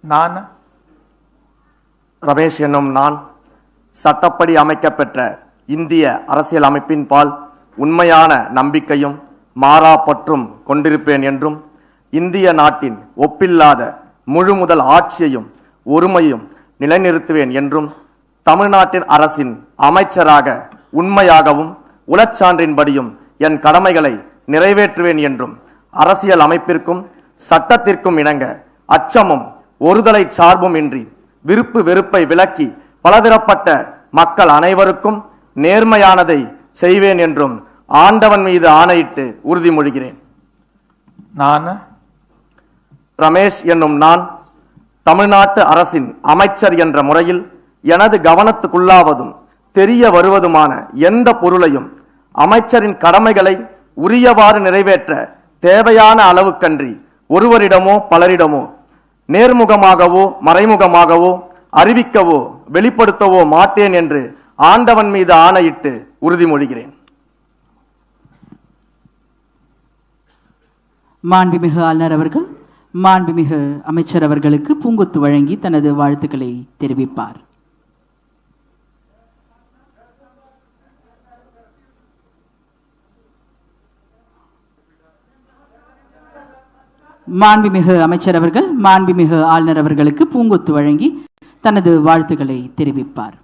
நான் ரமேஷ் என்னும் நான் சட்டப்படி அமைக்கப்பெற்ற இந்திய அரசியல் அமைப்பின் பால் உண்மையான நம்பிக்கையும் மாறா பற்றும் கொண்டிருப்பேன் என்றும் இந்திய நாட்டின் ஒப்பில்லாத முழுமுதல் ஆட்சியையும் ஒருமையும் நிலைநிறுத்துவேன் என்றும் தமிழ்நாட்டின் அரசின் அமைச்சராக உண்மையாகவும் உளச்சான்றின்படியும் என் கடமைகளை நிறைவேற்றுவேன் என்றும் அரசியல் அமைப்பிற்கும் சட்டத்திற்கும் இணங்க அச்சமும் ஒருதலை சார்பும் இன்றி விருப்பு வெறுப்பை விலக்கி பலதரப்பட்ட மக்கள் அனைவருக்கும் நேர்மையானதை செய்வேன் என்றும் ஆண்டவன் மீது ஆணையிட்டு உறுதிமொழிகிறேன். நான் ரமேஷ் என்னும் நான் தமிழ்நாட்டு அரசின் அமைச்சர் என்ற முறையில் எனது கவனத்துக்குள்ளாவதும் தெரிய வருவதுமான எந்த பொருளையும் அமைச்சரின் கடமைகளை உரியவாறு நிறைவேற்ற தேவையான அளவுக்கன்றி ஒருவரிடமோ பலரிடமோ நேர்முகமாகவோ மறைமுகமாகவோ அறிவிக்கவோ வெளிப்படுத்தவோ மாட்டேன் என்று ஆண்டவன் மீது ஆணையிட்டு உறுதிமொழிகிறேன். மாண்புமிகு ஆளுநர் அவர்கள் மாண்புமிகு அமைச்சர் அவர்களுக்கு பூங்கொத்து வழங்கி தனது வாழ்த்துக்களை தெரிவிப்பார். மாண்புமிகு அமைச்சர் அவர்கள் மாண்புமிகு ஆளுநர் அவர்களுக்கு பூங்கொத்து வழங்கி தனது வாழ்த்துக்களை தெரிவிப்பார்.